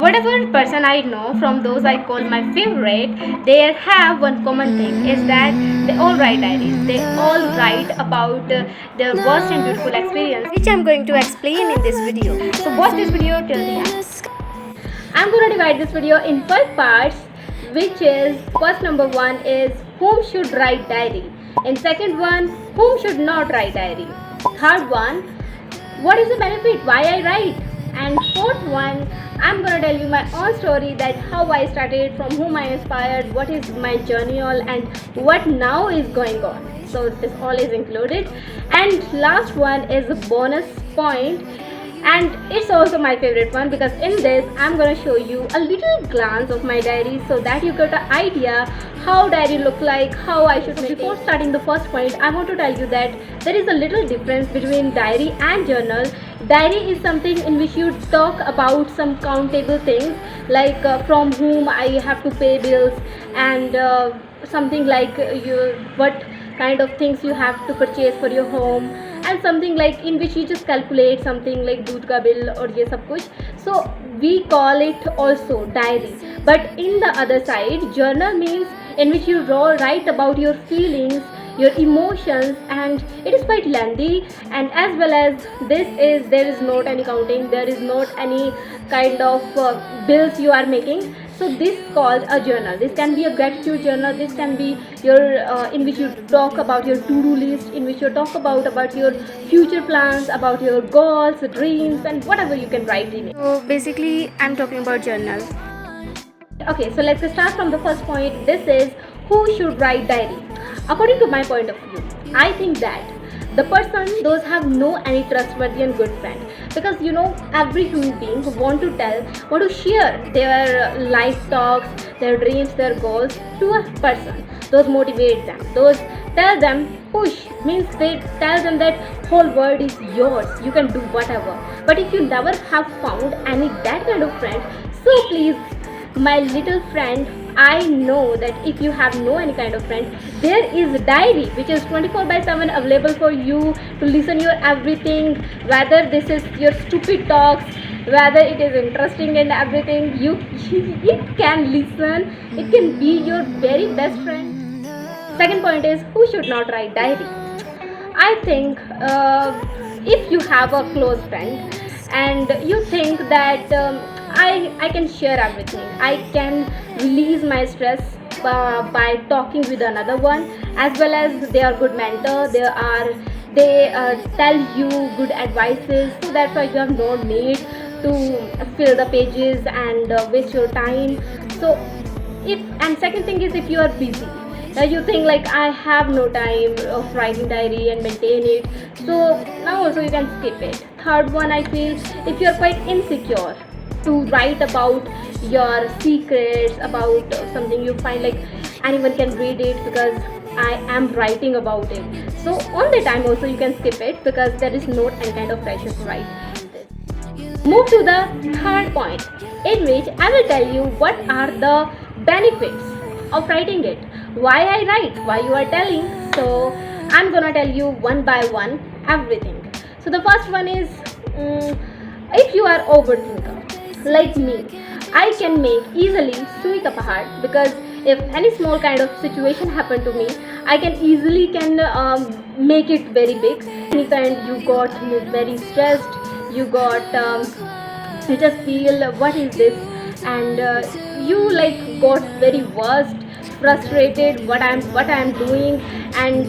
Whatever person I know, from those I call my favorite, they have one common thing is that they all write diaries. They all write about their worst and beautiful experience, which I'm going to explain in this video. So watch this video till the end. I'm going to divide this video in 5 parts, which is first number 1 is whom should write diary. In second one, whom should not write diary. Third one, what is the benefit, why I write. And fourth one, I'm gonna tell you my own story, that how I started, from whom I inspired, what is my journey all, and what now is going on. So this all is included. And last one is a bonus point, and it's also my favorite one, because in this I'm gonna show you a little glance of my diary so that you get an idea how diary look like, how I should make it. Before starting the first point, I want to tell you that there is a little difference between diary and journal. Diary is something in which you talk about some countable things, like from whom I have to pay bills, and something like what kind of things you have to purchase for your home, and something like in which you just calculate something like doodh ka bill or ye sab kuch. So we call it also diary. But in the other side, journal means in which you write about your feelings, your emotions, and it is quite lengthy. And as well as there is not any counting, there is not any kind of bills you are making. So this called a journal. This can be a gratitude journal. This can be your in which you talk about your to-do list, in which you talk about your future plans, about your goals, dreams, and whatever you can write in it. So basically, I'm talking about journal. Okay, so let's start from the first point. This is who should write diary. According to my point of view, I think that the person those have no any trustworthy and good friend, because every human being want to share their life talks, their dreams, their goals to a person. Those motivate them, those tell them, push means they tell them that whole world is yours, you can do whatever. But if you never have found any that kind of friend, so please, my little friend, I know that if you have no any kind of friend, there is a diary which is 24/7 available for you to listen your everything, whether this is your stupid talks, whether it is interesting and everything, it can listen, it can be your very best friend. Second point is who should not write diary. I think if you have a close friend and you think that I can share everything, I can release my stress by talking with another one, as well as they are good mentor, they tell you good advices, so that's why you have no need to fill the pages and waste your time. So and second thing is, if you are busy, you think like I have no time of writing diary and maintain it, so now also you can skip it. Third one, I feel, if you are quite insecure to write about your secrets, about something you find like anyone can read it because I am writing about it, so on the time also you can skip it, because there is no any kind of pressure to write this. Move to the third point, in which I will tell you what are the benefits of writing it, why I write, why you are telling. So I'm gonna tell you one by one everything. So the first one is, if you are overthinker like me, I can make easily sweep up a heart, because if any small kind of situation happen to me, I can easily make it very big. Any kind you got very stressed, you just feel what is this, and you like got very worst, frustrated what I'm doing, and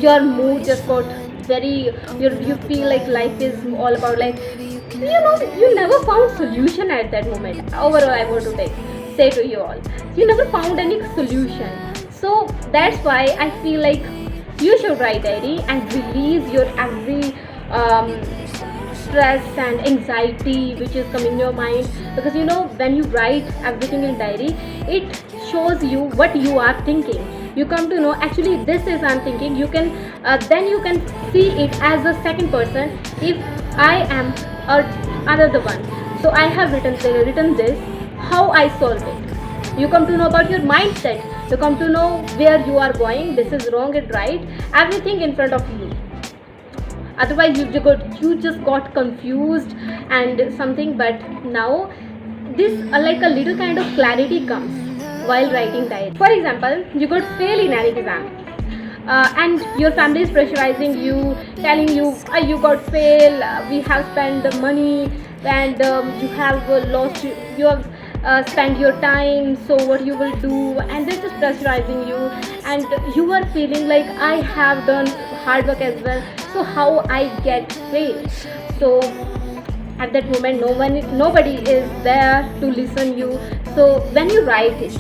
your mood just got very, you feel like life is all about like, you never found solution at that moment. Overall, I want to say to you all, you never found any solution. So that's why I feel like you should write diary and release your every stress and anxiety which is coming in your mind, because when you write everything in diary, it shows you what you are thinking. You come to know actually this is I'm thinking. You can then you can see it as a second person, if I am another one. So I have written this, how I solve it. You come to know about your mindset, you come to know where you are going, this is wrong and right, everything in front of you. Otherwise you just got confused and something. But now this like a little kind of clarity comes while writing diary. For example, you got fail in an exam, and your family is pressurizing you, telling you, you got fail, we have spent the money, and you have lost, you have spent your time, so what you will do, and they're just pressurizing you, and you are feeling like I have done hard work as well, so how I get fail. So at that moment nobody is there to listen you. So when you write it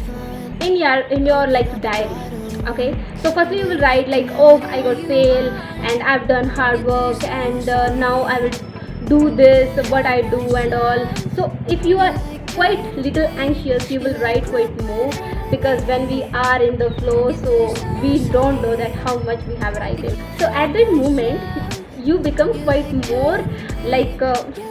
in your like diary, okay, so firstly you will write like, oh, I got fail and I've done hard work, and now I will do this what I do and all. So if you are quite little anxious, you will write quite more, because when we are in the flow, so we don't know that how much we have written. So at that moment you become quite more like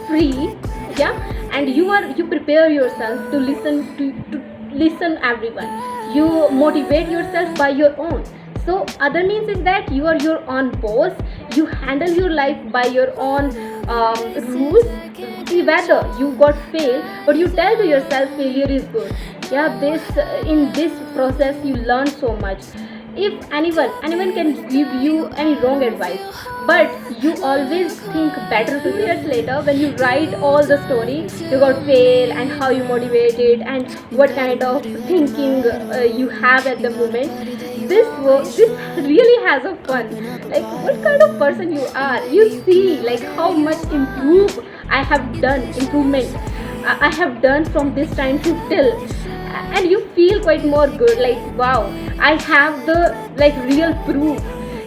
free, yeah, and you prepare yourself to listen everyone. You motivate yourself by your own. So other means is that you are your own boss, you handle your life by your own rules. Whether you got fail, but you tell to yourself failure is good, yeah, this in this process you learn so much. If anyone can give you any wrong advice, but you always think better 2 years later when you write all the story, you got fail and how you motivated and what kind of thinking you have at the moment. This really has a fun, like what kind of person you are. You see like how much I have done improvement I have done from this time to till, and you feel quite more good, like wow, I have the like real proof.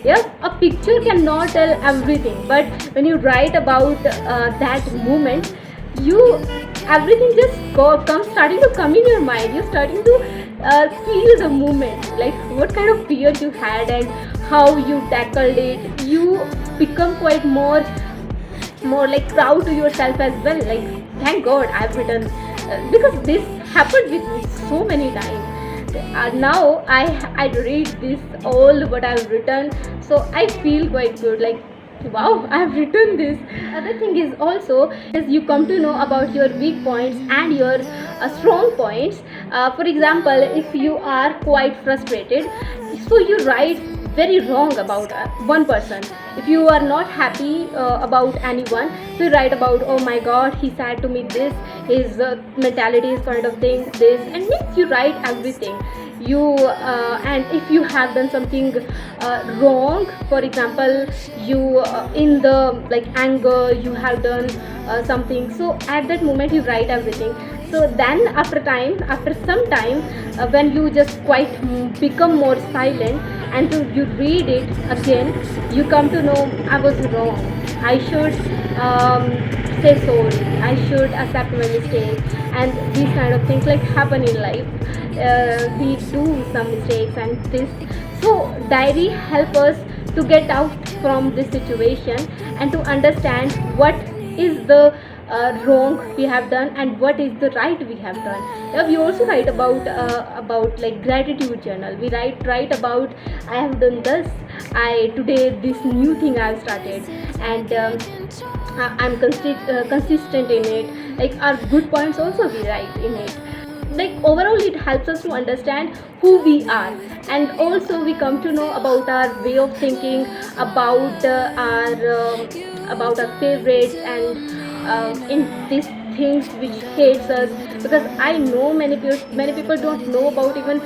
Yeah, a picture cannot tell everything, but when you write about that moment, you everything just starting to come in your mind. You're starting to feel the moment, like what kind of fear you had and how you tackled it. You become quite more like proud to yourself as well, like thank god I've written, because this happened with me so many times. Now I read this all what I've written, so I feel quite good, like wow, I've written this. Other thing is also is you come to know about your weak points and your strong points. For example, if you are quite frustrated, so you write very wrong about one person. If you are not happy about anyone, so you write about, oh my god, he said to me this, his mentality is kind of thing this, and means you write everything. You and if you have done something wrong, for example, you in the like anger you have done something, so at that moment you write everything. So then after some time, when you just quite become more silent and you read it again, you come to know I was wrong, I should say sorry, I should accept my mistake, and these kind of things like happen in life. We do some mistakes and this, so diary help us to get out from this situation and to understand what is the wrong we have done and what is the right we have done. We also write about like gratitude journal. We write about I have done this, I today this new thing I have started, and I'm consistent in it. Like our good points also we write in it. Like overall it helps us to understand who we are, and also we come to know about our way of thinking, about our favorites, and in these things which hates us, because I know many people don't know about even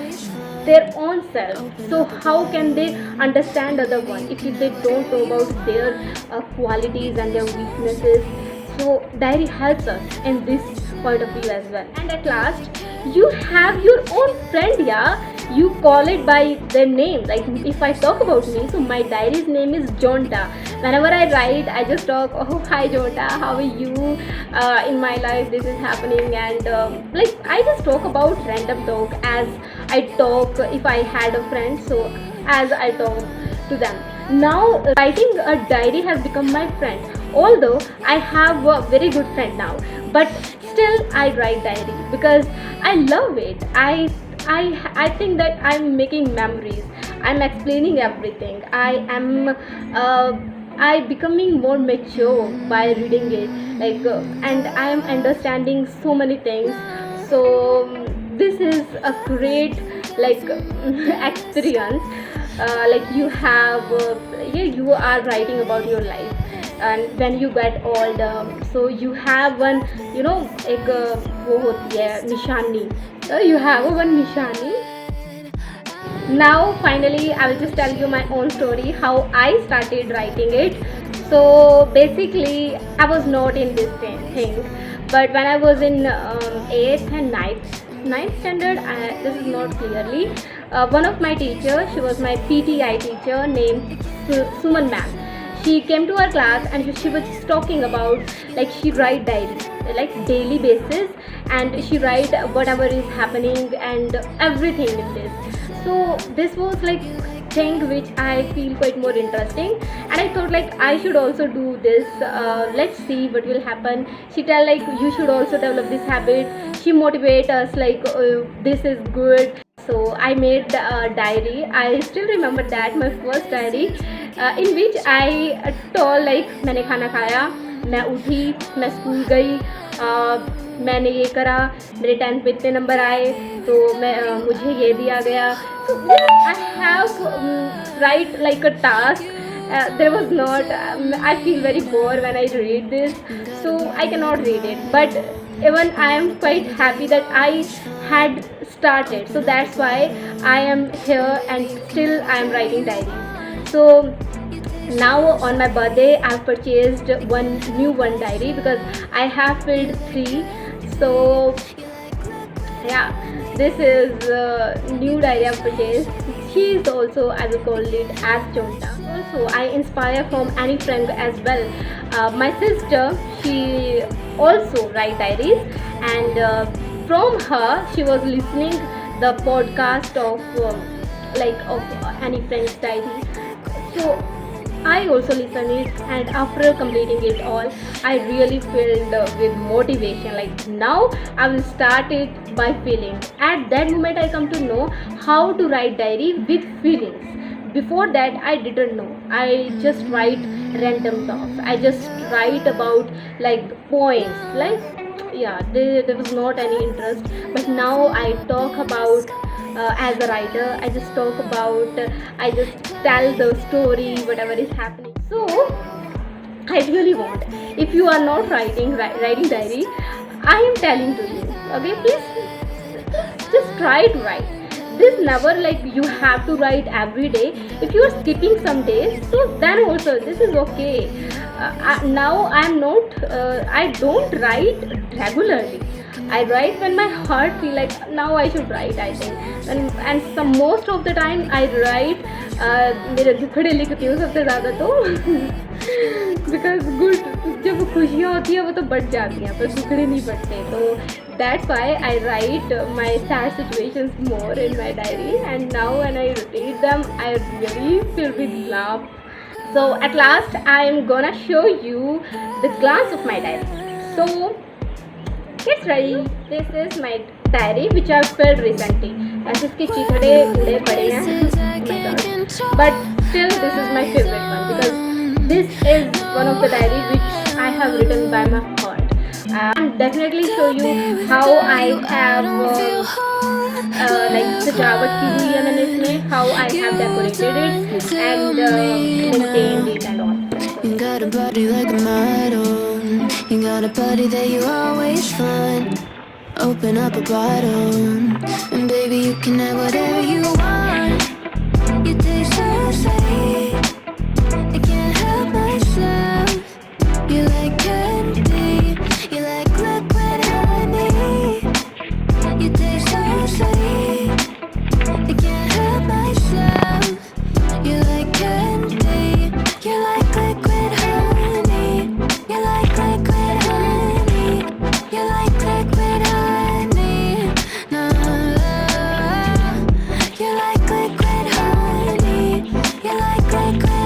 their own self, so how can they understand other one if they don't know about their qualities and their weaknesses. So diary helps us in this point of view as well. And at last, you have your own friend, yeah, you call it by their name. Like if I talk about me, so my diary's name is Jonta. Whenever I write, I just talk, oh hi Jonta, how are you, in my life this is happening, and like I just talk about random talk as I talk if I had a friend, so as I talk to them. Now writing a diary has become my friend, although I have a very good friend now, but still I write diary because I love it. I think that I'm making memories, I'm explaining everything, I am I becoming more mature by reading it, and I am understanding so many things. So this is a great like experience. You have yeah, you are writing about your life, and when you get old, so you have one, एक वो होती है निशानी. You have one nishani. Now finally I will just tell you my own story, how I started writing it. So basically I was not in this thing, but when I was in 8th and ninth standard, this is not clearly, one of my teachers, she was my PTI teacher named Suman ma'am. She came to our class and she was just talking about, like, she write diary like daily basis, and she write whatever is happening and everything in this. So this was like thing which I feel quite more interesting, and I thought like I should also do this. Let's see what will happen. She tell like you should also develop this habit. She motivate us like, this is good. So I made a diary. I still remember that my first diary, in which I told like मैंने खाना खाया, मैं उठी, मैं school गई, मैंने ये करा, मेरे 10th पे इतने नंबर आए, तो मुझे ये दिया गया. So I have write like a task. There was not. I feel very bored when I read this, so I cannot read it. But even I am quite happy that I had started. So that's why I am here and still I am writing diaries. So now on my birthday I've purchased one diary because I have filled 3. So yeah, this is new diary I've purchased. She is also, I will call it as Chonta. Also I inspire from Annie Frank as well. My sister, she also write diaries, and from her she was listening the podcast of Annie Frank's diary. So I also listened it, and after completing it all, I really filled with motivation. Like now, I will start it by feeling. At that moment, I come to know how to write diary with feelings. Before that, I didn't know. I just write random talks. I just write about like points. Like yeah, there was not any interest. But now I talk about. As a writer, I just talk about, I just tell the story, whatever is happening. So I really want, if you are not writing diary, I am telling to you, okay, please just try to write. This never like you have to write every day. If you are skipping some days, so then also this is okay. Now I am not, I don't write regularly. I write when my heart feel like now I should write, I think, and some most of the time I write मेरे दुखड़े लिखती हूँ सबसे ज़्यादा तो because good जब खुशियाँ होती है वो तो बढ़ जाती हैं पर दुखड़े नहीं बढ़ते, तो that's why I write my sad situations more in my diary, and now when I read them I really feel with laugh. So at last I am gonna show you the glance of my diary. So it's ready. This is my diary which I filled recently. ऐसे इसके चिथड़े उड़े पड़े हैं, but still this is my favorite one because this is one of the diary which I have written by my heart. And definitely show you how I have like सजावट की हुई है मैंने इसमें, how I have decorated it and maintained it and all. You got a body like a model. You got a body that you always find. Open up a bottle, and baby you can have whatever you want. You taste so sweet, I can't help myself. You like candy, you like liquid honey. You taste so sweet, I can't help myself. You like candy, you like liquid honey. You like liquid honey. You like liquid honey. No, you like liquid honey. You like liquid.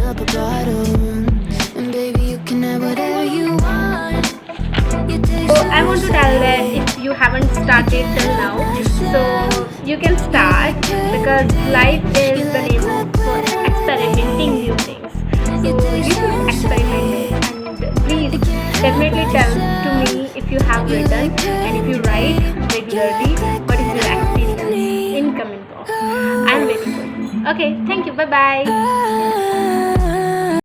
up a bottle, and baby, you can have whatever you want. You taste So I want to tell that if you haven't started till now, so you can start, because life is the name for experimenting new things. So you should experiment it, and please definitely tell to me if you have written and if you write regularly what is your experience in comment box. I'm waiting for you. Okay, thank you. Bye bye.